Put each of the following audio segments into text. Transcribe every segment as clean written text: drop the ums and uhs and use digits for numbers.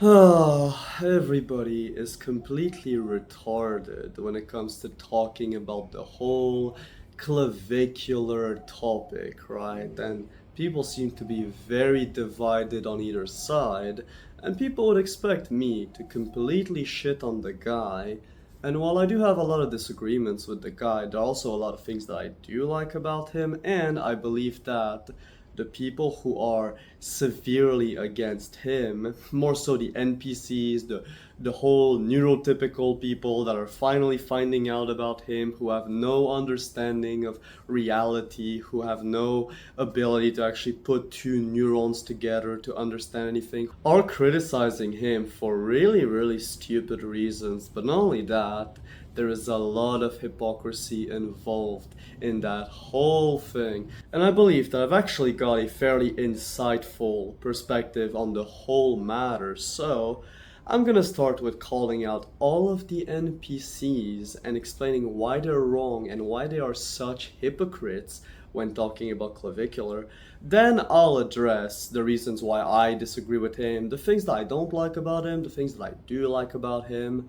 Everybody is completely retarded when it comes to talking about the whole clavicular topic, right? And people seem to be very divided on either side, and people would expect me to completely shit on the guy. And while I do have a lot of disagreements with the guy, there are also a lot of things that I do like about him, and I believe that the people who are severely against him, more so the NPCs, the whole neurotypical people that are finally finding out about him, who have no understanding of reality, who have no ability to actually put two neurons together to understand anything, are criticizing him for really, really stupid reasons. But not only that, there is a lot of hypocrisy involved in that whole thing. And I believe that I've actually got a fairly insightful perspective on the whole matter. So I'm gonna start with calling out all of the NPCs and explaining why they're wrong and why they are such hypocrites when talking about Clavicular. Then I'll address the reasons why I disagree with him, the things that I don't like about him, the things that I do like about him,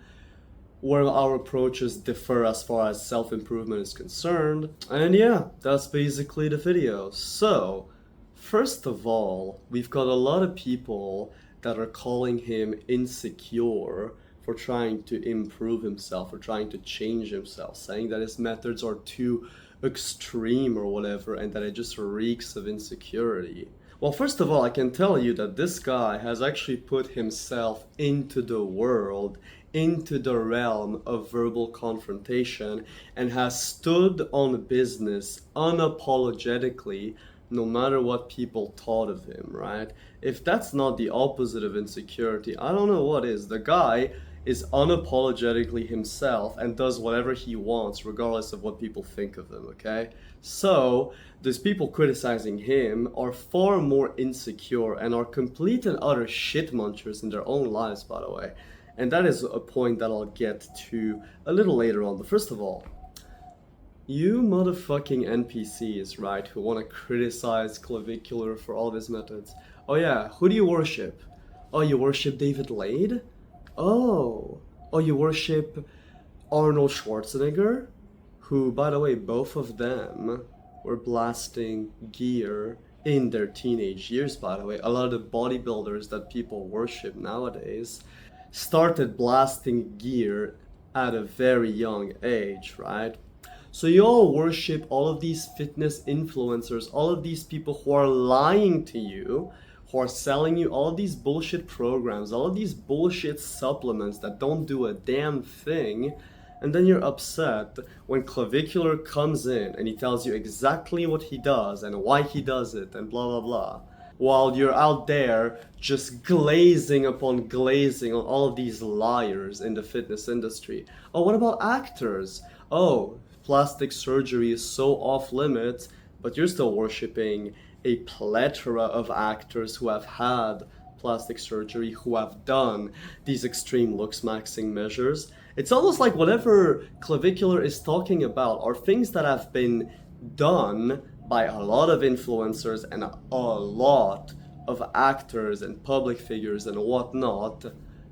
where our approaches differ as far as self-improvement is concerned. And yeah, that's basically the video. So, first of all, we've got a lot of people that are calling him insecure for trying to improve himself or trying to change himself, saying that his methods are too extreme or whatever, and that it just reeks of insecurity. Well, first of all, I can tell you that this guy has actually put himself into the world, into the realm of verbal confrontation, and has stood on business unapologetically, no matter what people thought of him, right? If that's not the opposite of insecurity, I don't know what is. The guy is unapologetically himself and does whatever he wants, regardless of what people think of him, okay? So, these people criticizing him are far more insecure and are complete and utter shit munchers in their own lives, by the way. And that is a point that I'll get to a little later on. But first of all, you motherfucking NPCs, right, who want to criticize Clavicular for all of his methods. Oh yeah, who do you worship? Oh, you worship David Lade? Oh, you worship Arnold Schwarzenegger? Who, by the way, both of them were blasting gear in their teenage years, by the way. A lot of the bodybuilders that people worship nowadays started blasting gear at a very young age, right? So you all worship all of these fitness influencers, all of these people who are lying to you, who are selling you all of these bullshit programs, all of these bullshit supplements that don't do a damn thing, and then you're upset when Clavicular comes in and he tells you exactly what he does and why he does it and blah blah blah. While you're out there just glazing upon glazing on all of these liars in the fitness industry. Oh, what about actors? Oh, plastic surgery is so off limits, but you're still worshipping a plethora of actors who have had plastic surgery, who have done these extreme looks maxing measures. It's almost like whatever Clavicular is talking about are things that have been done by a lot of influencers and a lot of actors and public figures and whatnot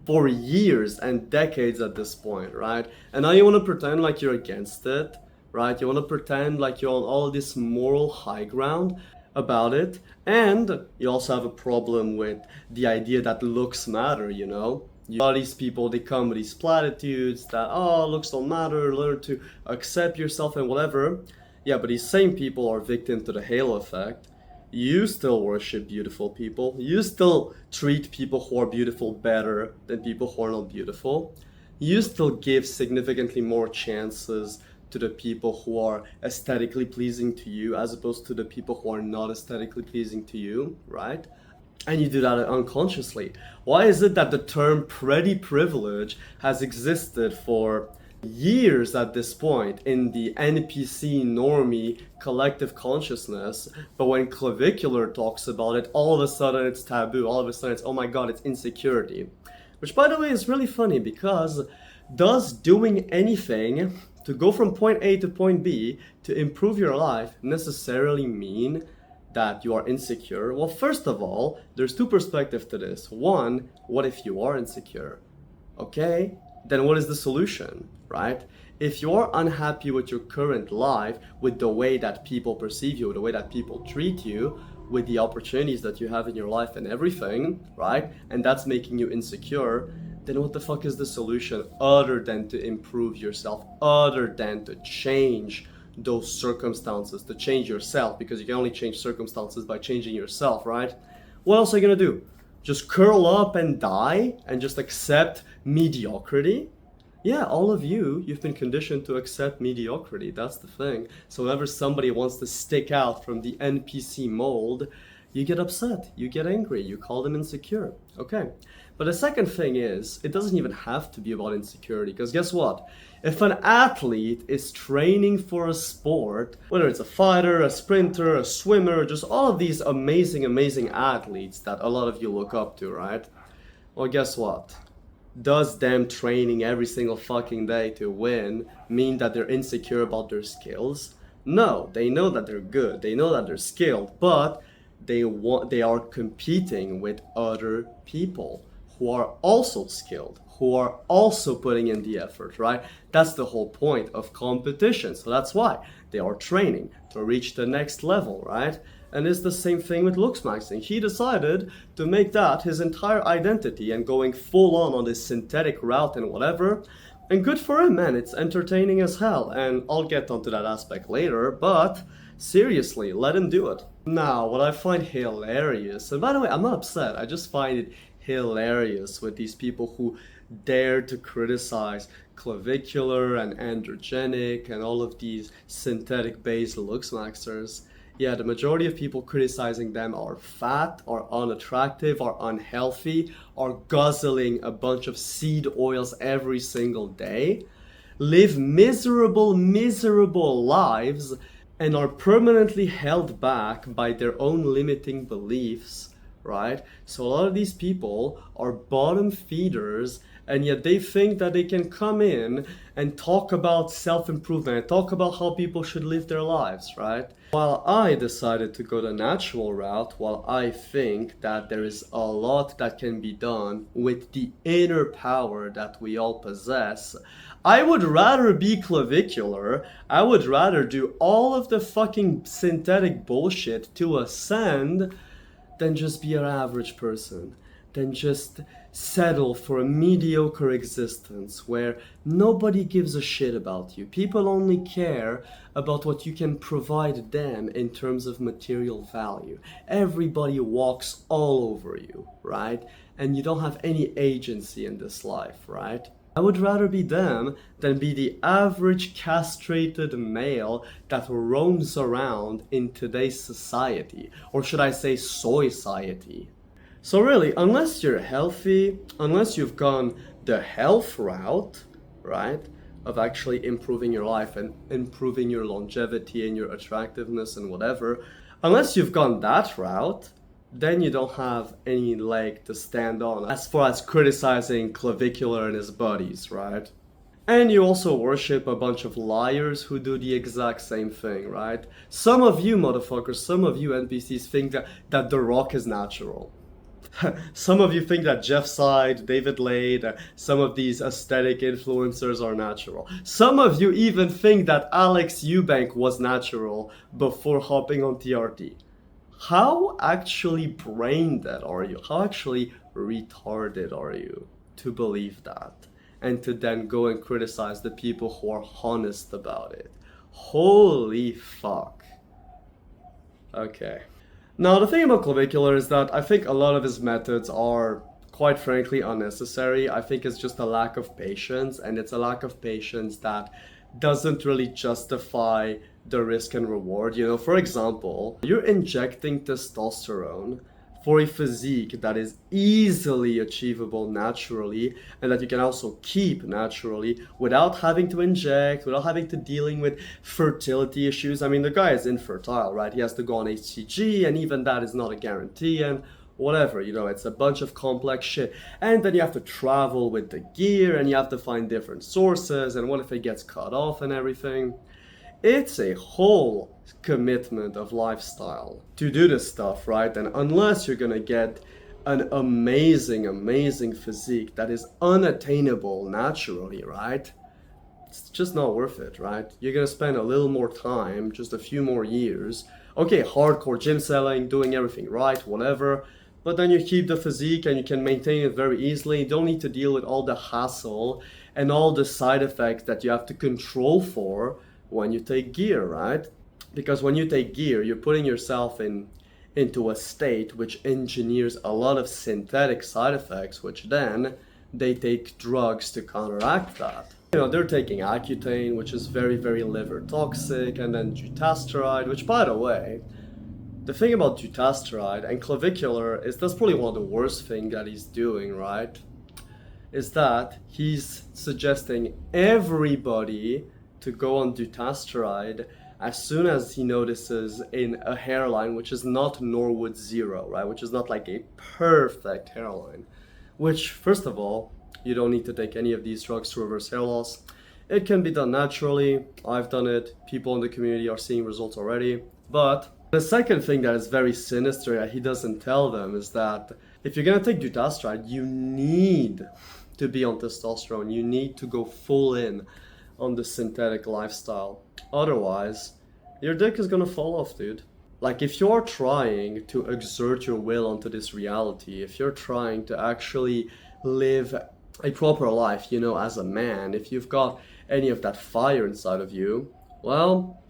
for years and decades at this point, right? And now you want to pretend like you're against it, right? You want to pretend like you're on all this moral high ground about it, and you also have a problem with the idea that looks matter, you know? All these people, they come with these platitudes that, oh, looks don't matter, learn to accept yourself and whatever. Yeah, but these same people are victim to the halo effect. You still worship beautiful people. You still treat people who are beautiful better than people who are not beautiful. You still give significantly more chances to the people who are aesthetically pleasing to you as opposed to the people who are not aesthetically pleasing to you, right? And you do that unconsciously. Why is it that the term pretty privilege has existed for years at this point in the NPC normie collective consciousness, but when Clavicular talks about it, all of a sudden it's taboo, all of a sudden it's, oh my god, it's insecurity. Which, by the way, is really funny because does doing anything to go from point A to point B to improve your life necessarily mean that you are insecure? Well, first of all, there's two perspectives to this. One, what if you are insecure? Okay, then what is the solution, right? If you're unhappy with your current life, with the way that people perceive you, the way that people treat you, with the opportunities that you have in your life and everything, right? And that's making you insecure, then what the fuck is the solution other than to improve yourself, other than to change those circumstances, to change yourself, because you can only change circumstances by changing yourself, right? What else are you gonna do? Just curl up and die and just accept mediocrity? Yeah, all of you've been conditioned to accept mediocrity. That's the thing. So whenever somebody wants to stick out from the NPC mold, you get upset, you get angry, you call them insecure. Okay. But the second thing is, it doesn't even have to be about insecurity, because guess what? If an athlete is training for a sport, whether it's a fighter, a sprinter, a swimmer, just all of these amazing, amazing athletes that a lot of you look up to, right? Well, guess what? Does them training every single fucking day to win mean that they're insecure about their skills? No, they know that they're good, they know that they're skilled, but they are competing with other people who are also skilled, who are also putting in the effort, right? That's the whole point of competition. So that's why they are training to reach the next level, right? And it's the same thing with looks maxing. He decided to make that his entire identity and going full on this synthetic route and whatever. And good for him, man. It's entertaining as hell. And I'll get onto that aspect later, but seriously, let him do it. Now, what I find hilarious, and by the way, I'm not upset, I just find it hilarious with these people who dare to criticize clavicular and androgenic and all of these synthetic based looks maxers. Yeah, the majority of people criticizing them are fat, are unattractive, are unhealthy, are guzzling a bunch of seed oils every single day, live miserable, miserable lives, and are permanently held back by their own limiting beliefs, right? So a lot of these people are bottom feeders, and yet they think that they can come in and talk about self-improvement and talk about how people should live their lives, right? While I decided to go the natural route, while I think that there is a lot that can be done with the inner power that we all possess, I would rather be clavicular, I would rather do all of the fucking synthetic bullshit to ascend than just be an average person, than just settle for a mediocre existence where nobody gives a shit about you. People only care about what you can provide them in terms of material value. Everybody walks all over you, right? And you don't have any agency in this life, right? I would rather be them than be the average castrated male that roams around in today's society, or should I say soy-society. So really, unless you're healthy, unless you've gone the health route, right, of actually improving your life and improving your longevity and your attractiveness and whatever, unless you've gone that route, then you don't have any leg to stand on as far as criticizing Clavicular and his buddies, right? And you also worship a bunch of liars who do the exact same thing, right? Some of you motherfuckers, some of you NPCs think that The Rock is natural. Some of you think that Jeff Side, David Lade, some of these aesthetic influencers are natural. Some of you even think that Alex Eubank was natural before hopping on TRT. How actually brain dead are you? How actually retarded are you to believe that? And to then go and criticize the people who are honest about it. Holy fuck. Okay. Now, the thing about Clavicular is that I think a lot of his methods are, quite frankly, unnecessary. I think it's just a lack of patience, and it's a lack of patience that doesn't really justify the risk and reward. You know, for example, you're injecting testosterone for a physique that is easily achievable naturally and that you can also keep naturally without having to inject, without having to dealing with fertility issues. I mean, the guy is infertile, right? He has to go on HCG, and even that is not a guarantee, and whatever, you know, it's a bunch of complex shit. And then you have to travel with the gear, and you have to find different sources, and what if it gets cut off and everything? It's a whole commitment of lifestyle to do this stuff, right? And unless you're gonna get an amazing, amazing physique that is unattainable naturally, right? It's just not worth it, right? You're gonna spend a little more time, just a few more years. Okay, hardcore gym selling, doing everything right, whatever. But then you keep the physique and you can maintain it very easily. You don't need to deal with all the hassle and all the side effects that you have to control for when you take gear, right? Because when you take gear, you're putting yourself into a state which engineers a lot of synthetic side effects, which then they take drugs to counteract that. They're taking Accutane, which is very, very liver toxic, and then dutasteride, which, by the way, the thing about dutasteride and clavicular is that's probably one of the worst things that he's doing, right? Is that he's suggesting everybody to go on dutasteride as soon as he notices in a hairline which is not Norwood Zero, right? Which is not like a perfect hairline. Which, first of all, you don't need to take any of these drugs to reverse hair loss. It can be done naturally. I've done it. People in the community are seeing results already. But the second thing that is very sinister that he doesn't tell them is that if you're gonna take dutasteride, you need to be on testosterone. You need to go full in on the synthetic lifestyle. Otherwise, your dick is gonna fall off, dude. Like, if you're trying to exert your will onto this reality, if you're trying to actually live a proper life, as a man, if you've got any of that fire inside of you, well,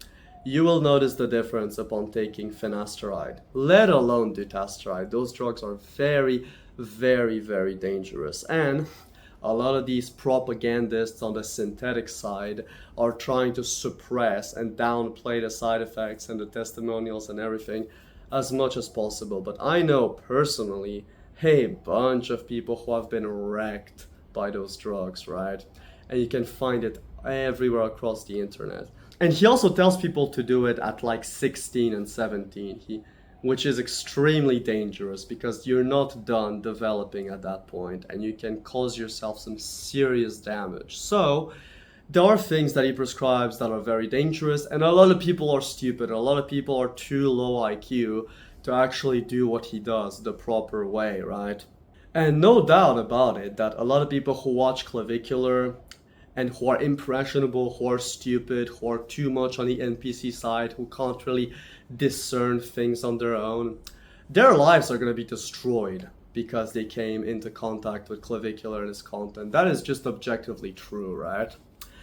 you will notice the difference upon taking finasteride, let alone dutasteride. Those drugs are very, very, very dangerous. And a lot of these propagandists on the synthetic side are trying to suppress and downplay the side effects and the testimonials and everything as much as possible. But I know personally a bunch of people who have been wrecked by those drugs, right? And you can find it everywhere across the internet. And he also tells people to do it at like 16 and 17, which is extremely dangerous because you're not done developing at that point and you can cause yourself some serious damage. So there are things that he prescribes that are very dangerous, and a lot of people are stupid. A lot of people are too low IQ to actually do what he does the proper way, right? And no doubt about it that a lot of people who watch Clavicular and who are impressionable, who are stupid, who are too much on the NPC side, who can't really discern things on their own, their lives are going to be destroyed because they came into contact with Clavicular and his content. That is just objectively true, right?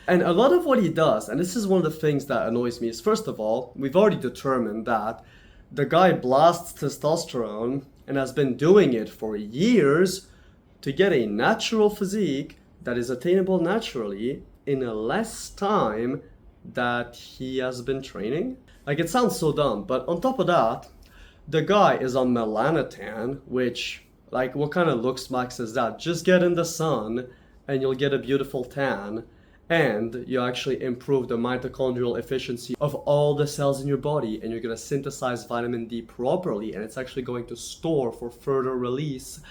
And a lot of what he does, and this is one of the things that annoys me, is first of all, we've already determined that the guy blasts testosterone and has been doing it for years to get a natural physique that is attainable naturally in a less time that he has been training. Like, it sounds so dumb, but on top of that, the guy is on melanotan, which, like, what kind of looks max is that? Just get in the sun and you'll get a beautiful tan, and you actually improve the mitochondrial efficiency of all the cells in your body, and you're going to synthesize vitamin D properly, and it's actually going to store for further release.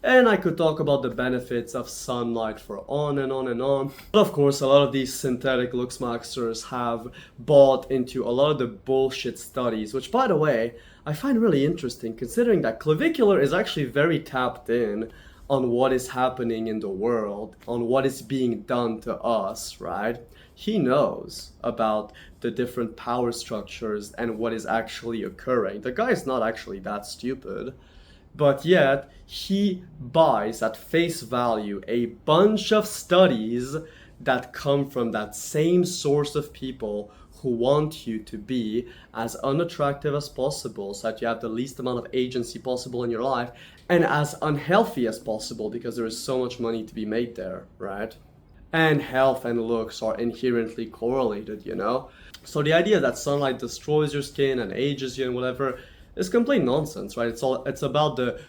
And I could talk about the benefits of sunlight for on and on and on. But of course, a lot of these synthetic looks maxers have bought into a lot of the bullshit studies, which, by the way, I find really interesting, considering that Clavicular is actually very tapped in on what is happening in the world, on what is being done to us, right? He knows about the different power structures and what is actually occurring. The guy is not actually that stupid. But yet, he buys at face value a bunch of studies that come from that same source of people who want you to be as unattractive as possible so that you have the least amount of agency possible in your life, and as unhealthy as possible because there is so much money to be made there, right? And health and looks are inherently correlated, So the idea that sunlight destroys your skin and ages you and whatever, it's complete nonsense, right? It's about the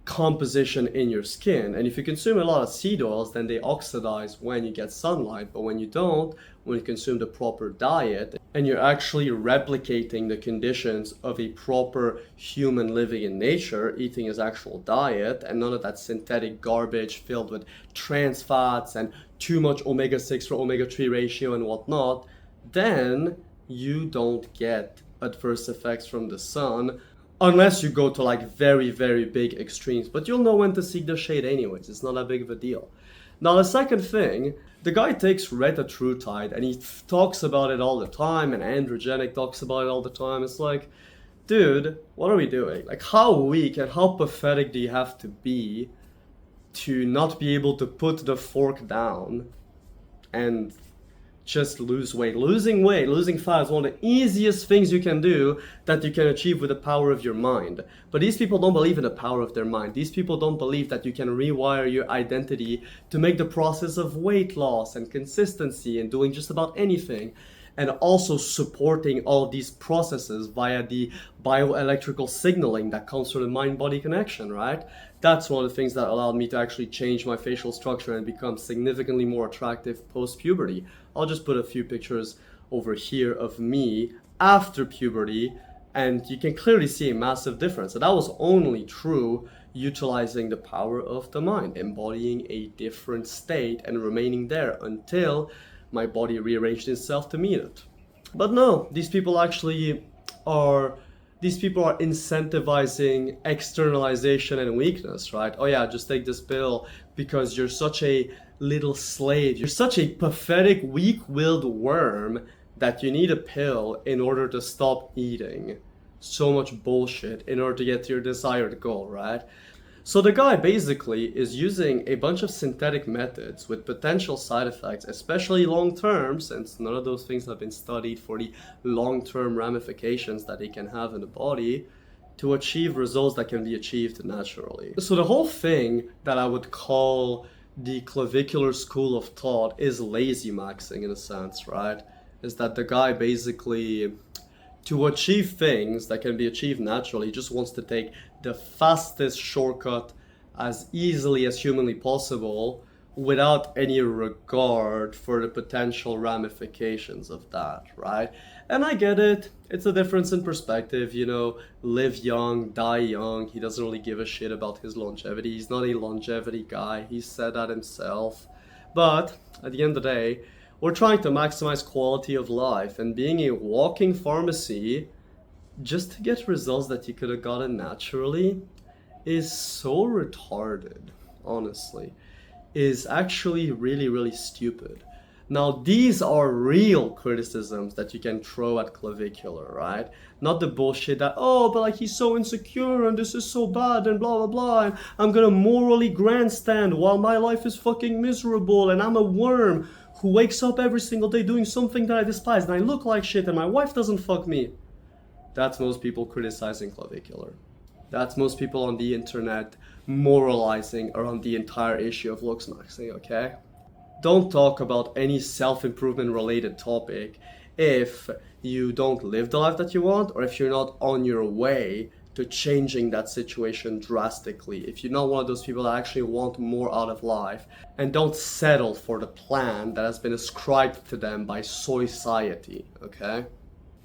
composition in your skin. And if you consume a lot of seed oils, then they oxidize when you get sunlight. But when you don't, when you consume the proper diet, and you're actually replicating the conditions of a proper human living in nature, eating his actual diet, and none of that synthetic garbage filled with trans fats and too much omega-6 for omega-3 ratio and whatnot, then you don't get adverse effects from the sun unless you go to like very, very big extremes. But you'll know when to seek the shade anyways. It's not that big of a deal. Now, the second thing, the guy takes retatrutide and he talks about it all the time, and Androgenic talks about it all the time. It's like, dude, what are we doing? Like, how weak and how pathetic do you have to be to not be able to put the fork down and just lose weight? Losing weight, losing fat is one of the easiest things you can do that you can achieve with the power of your mind. But these people don't believe in the power of their mind. These people don't believe that you can rewire your identity to make the process of weight loss and consistency and doing just about anything, and also supporting all these processes via the bioelectrical signaling that comes from the mind-body connection, right? That's one of the things that allowed me to actually change my facial structure and become significantly more attractive post-puberty. I'll just put a few pictures over here of me after puberty, and you can clearly see a massive difference. And that was only true utilizing the power of the mind, embodying a different state and remaining there until my body rearranged itself to meet it. But no, these people are incentivizing externalization and weakness, right? Oh yeah, just take this pill because you're such a little slave. You're such a pathetic, weak-willed worm that you need a pill in order to stop eating. So much bullshit in order to get to your desired goal, right? So the guy basically is using a bunch of synthetic methods with potential side effects, especially long-term, since none of those things have been studied for the long-term ramifications that they can have in the body, to achieve results that can be achieved naturally. So the whole thing that I would call the clavicular school of thought is lazy maxing in a sense, right? Is that the guy basically, to achieve things that can be achieved naturally, just wants to take the fastest shortcut as easily as humanly possible without any regard for the potential ramifications of that, right? And I get it. It's a difference in perspective, you know, live young, die young. He doesn't really give a shit about his longevity. He's not a longevity guy. He said that himself. But at the end of the day, we're trying to maximize quality of life, and being a walking pharmacy just to get results that you could have gotten naturally is so retarded, honestly. Is actually really, really stupid. Now, these are real criticisms that you can throw at Clavicular, right? Not the bullshit that, oh, but like he's so insecure and this is so bad and blah, blah, blah, and I'm gonna morally grandstand while my life is fucking miserable and I'm a worm who wakes up every single day doing something that I despise and I look like shit and my wife doesn't fuck me. That's most people criticizing Clavicular. That's most people on the internet moralizing around the entire issue of looks maxing, okay? Don't talk about any self-improvement related topic if you don't live the life that you want, or if you're not on your way to changing that situation drastically. If you're not one of those people that actually want more out of life and don't settle for the plan that has been ascribed to them by society, okay?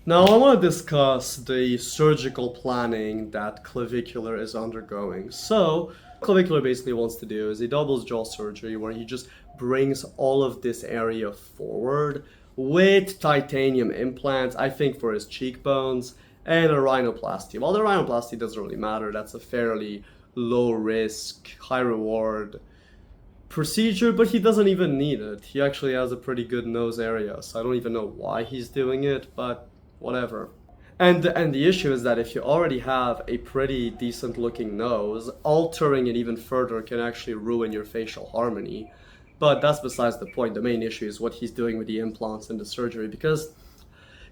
Now I want to discuss the surgical planning that Clavicular is undergoing. So, Clavicular basically wants to do is a double jaw surgery where he just brings all of this area forward with titanium implants, I think for his cheekbones, and a rhinoplasty. Well, the rhinoplasty doesn't really matter. That's a fairly low risk, high reward procedure, but he doesn't even need it. He actually has a pretty good nose area, so I don't even know why he's doing it, but whatever. And the issue is that if you already have a pretty decent looking nose, altering it even further can actually ruin your facial harmony. But that's besides the point. The main issue is what he's doing with the implants and the surgery, because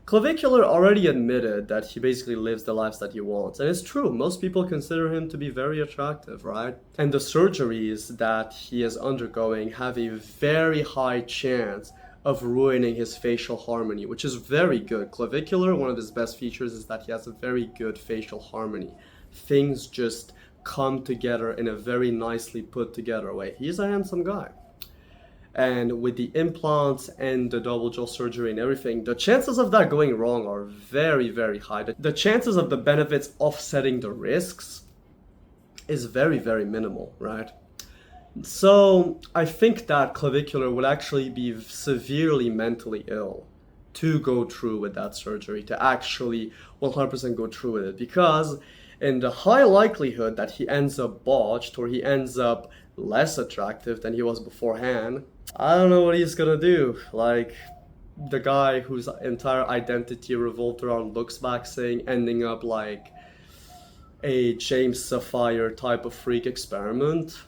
Clavicular already admitted that he basically lives the lives that he wants. And it's true, most people consider him to be very attractive, right? And the surgeries that he is undergoing have a very high chance of ruining his facial harmony, which is very good. Clavicular, one of his best features is that he has a very good facial harmony. Things just come together in a very nicely put together way. He's a handsome guy. And with the implants and the double jaw surgery and everything, the chances of that going wrong are very, very high. The chances of the benefits offsetting the risks is very, very minimal, right? So I think that Clavicular would actually be severely mentally ill to go through with that surgery, to actually 100% go through with it. Because in the high likelihood that he ends up botched or he ends up less attractive than he was beforehand, I don't know what he's gonna do. Like, the guy whose entire identity revolved around looks waxing ending up like a James Sapphire type of freak experiment,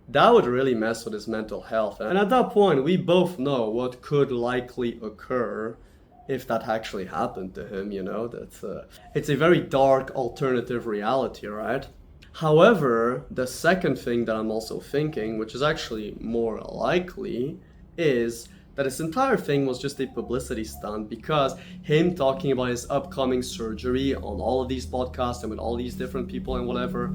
that would really mess with his mental health. And at that point, we both know what could likely occur if that actually happened to him, you know? It's a very dark alternative reality, right? However, the second thing that I'm also thinking, which is actually more likely, is that this entire thing was just a publicity stunt, because him talking about his upcoming surgery on all of these podcasts and with all these different people and whatever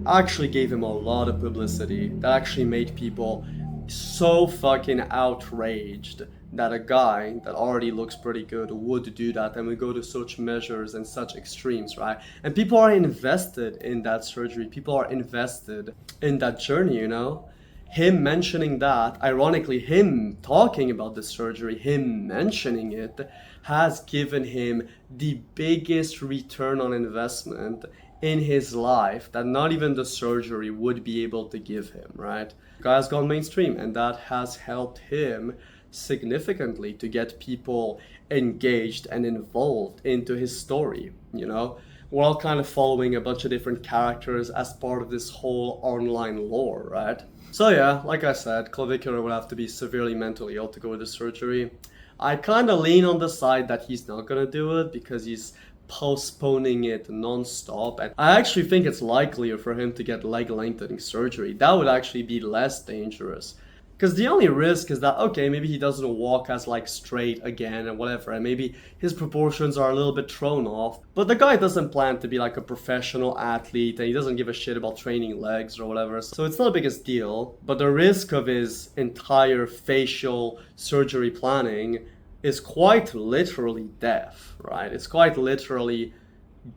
actually gave him a lot of publicity. That actually made people so fucking outraged that a guy that already looks pretty good would do that and would go to such measures and such extremes, right? And people are invested in that surgery. People are invested in that journey, you know? Him mentioning that, ironically, him talking about the surgery, him mentioning it, has given him the biggest return on investment in his life that not even the surgery would be able to give him, right? The guy has gone mainstream, and that has helped him significantly to get people engaged and involved into his story, you know? We're all kind of following a bunch of different characters as part of this whole online lore, right? So yeah, like I said, Clavicular would have to be severely mentally ill to go to the surgery. I kind of lean on the side that he's not gonna do it because he's postponing it non-stop, and I actually think it's likelier for him to get leg lengthening surgery. That would actually be less dangerous, because the only risk is that, okay, maybe he doesn't walk as like straight again and whatever, and maybe his proportions are a little bit thrown off, but the guy doesn't plan to be like a professional athlete and he doesn't give a shit about training legs or whatever, so it's not the biggest deal. But the risk of his entire facial surgery planning is quite literally death, right? It's quite literally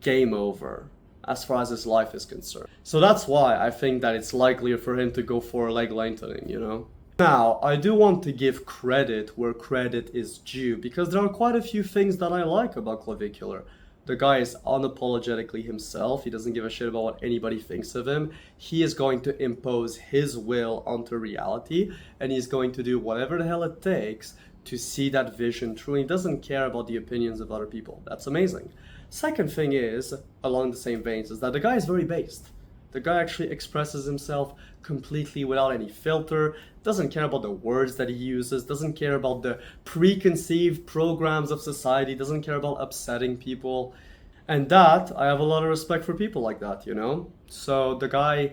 game over as far as his life is concerned. So that's why I think that it's likelier for him to go for leg lengthening, you know? Now, I do want to give credit where credit is due, because there are quite a few things that I like about Clavicular. The guy is unapologetically himself. He doesn't give a shit about what anybody thinks of him. He is going to impose his will onto reality, and he's going to do whatever the hell it takes to see that vision through. He doesn't care about the opinions of other people. That's amazing. Second thing is, along the same veins, is that the guy is very based. The guy actually expresses himself completely without any filter, doesn't care about the words that he uses, doesn't care about the preconceived programs of society, doesn't care about upsetting people. And that, I have a lot of respect for people like that, you know? So the guy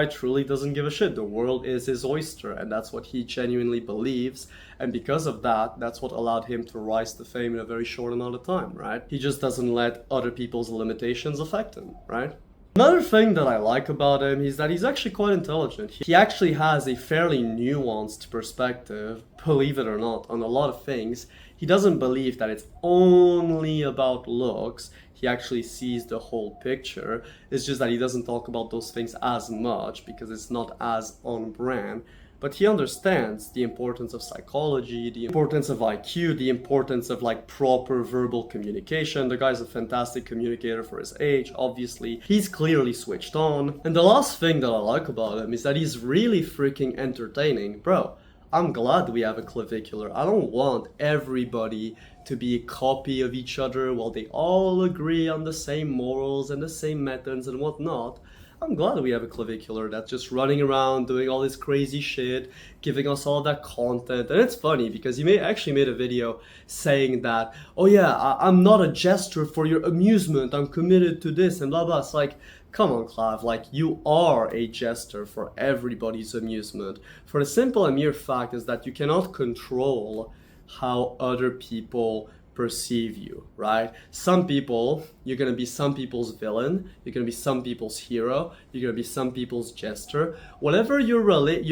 truly doesn't give a shit. The world is his oyster, and that's what he genuinely believes. And because of that, that's what allowed him to rise to fame in a very short amount of time, right? He just doesn't let other people's limitations affect him, right? Another thing that I like about him is that he's actually quite intelligent. He actually has a fairly nuanced perspective, believe it or not, on a lot of things. He doesn't believe that it's only about looks. He actually sees the whole picture. It's just that he doesn't talk about those things as much because it's not as on brand. But he understands the importance of psychology, the importance of IQ, the importance of like proper verbal communication. The guy's a fantastic communicator for his age, obviously. He's clearly switched on. And the last thing that I like about him is that he's really freaking entertaining. Bro, I'm glad we have a Clavicular. I don't want everybody to be a copy of each other while they all agree on the same morals and the same methods and whatnot. I'm glad we have a Clavicular that's just running around doing all this crazy shit, giving us all that content. And it's funny because he actually made a video saying that, oh yeah, I'm not a jester for your amusement, I'm committed to this and blah blah. It's like, come on, Clav, like, you are a jester for everybody's amusement. For the simple and mere fact is that you cannot control how other people perceive you, right? Some people, you're gonna be some people's villain, you're gonna be some people's hero, you're gonna be some people's jester. Whatever your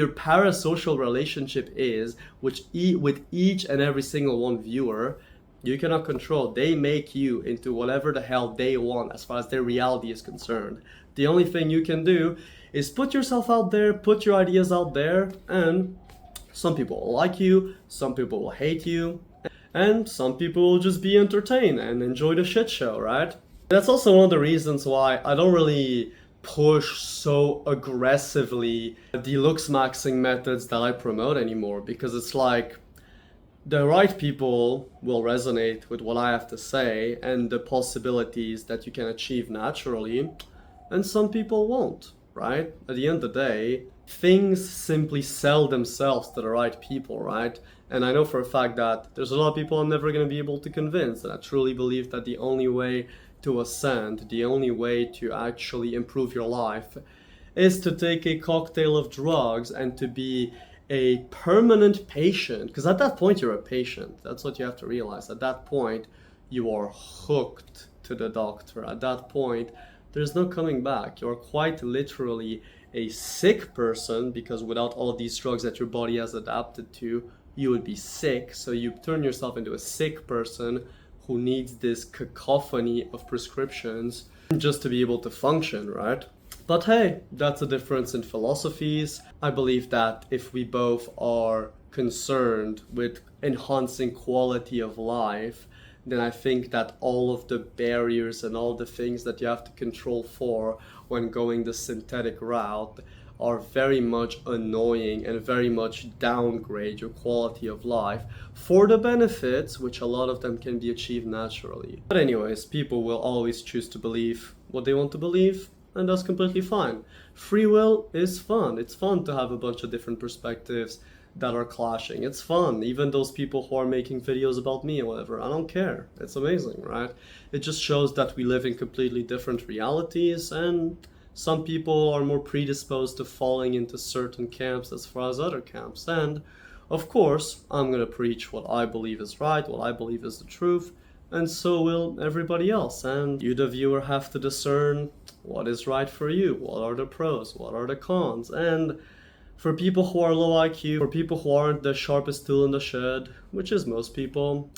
parasocial relationship is, with each and every single one viewer, you cannot control. They make you into whatever the hell they want as far as their reality is concerned. The only thing you can do is put yourself out there, put your ideas out there, and some people will like you, some people will hate you. And some people will just be entertained and enjoy the shit show, right? That's also one of the reasons why I don't really push so aggressively the looks maxing methods that I promote anymore, because it's like the right people will resonate with what I have to say and the possibilities that you can achieve naturally, and some people won't, right? At the end of the day, things simply sell themselves to the right people, right? And I know for a fact that there's a lot of people I'm never going to be able to convince, and I truly believe that the only way to ascend, the only way to actually improve your life, is to take a cocktail of drugs and to be a permanent patient. Because at that point, you're a patient. That's what you have to realize. At that point, you are hooked to the doctor. At that point, there's no coming back. You're quite literally a sick person, because without all these drugs that your body has adapted to, you would be sick. So you turn yourself into a sick person who needs this cacophony of prescriptions just to be able to function, right? But hey, that's a difference in philosophies. I believe that if we both are concerned with enhancing quality of life, then I think that all of the barriers and all the things that you have to control for when going the synthetic route are very much annoying and very much downgrade your quality of life for the benefits, which a lot of them can be achieved naturally. But anyways, people will always choose to believe what they want to believe, and that's completely fine. Free will is fun. It's fun to have a bunch of different perspectives that are clashing. It's fun. Even those people who are making videos about me or whatever, I don't care. It's amazing, right? It just shows that we live in completely different realities, and some people are more predisposed to falling into certain camps as far as other camps. And of course, I'm gonna preach what I believe is right, what I believe is the truth, and so will everybody else. And you, the viewer, have to discern what is right for you. What are the pros? What are the cons? And for people who are low IQ, for people who aren't the sharpest tool in the shed, which is most people,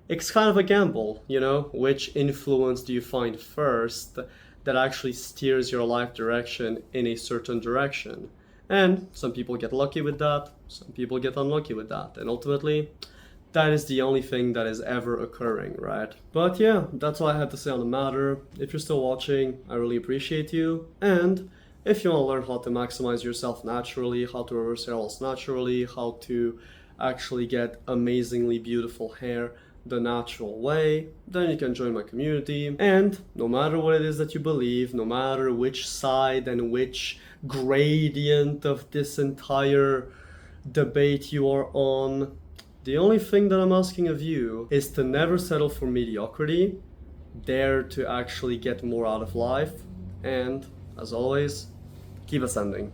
it's kind of a gamble, you know? Which influence do you find first that actually steers your life direction in a certain direction? And some people get lucky with that, some people get unlucky with that, and ultimately, that is the only thing that is ever occurring, right? But yeah, that's all I had to say on the matter. If you're still watching, I really appreciate you. And if you want to learn how to maximize yourself naturally, how to reverse hair loss naturally, how to actually get amazingly beautiful hair the natural way, then you can join my community. And no matter what it is that you believe, no matter which side and which gradient of this entire debate you are on, the only thing that I'm asking of you is to never settle for mediocrity, dare to actually get more out of life, and as always, keep ascending.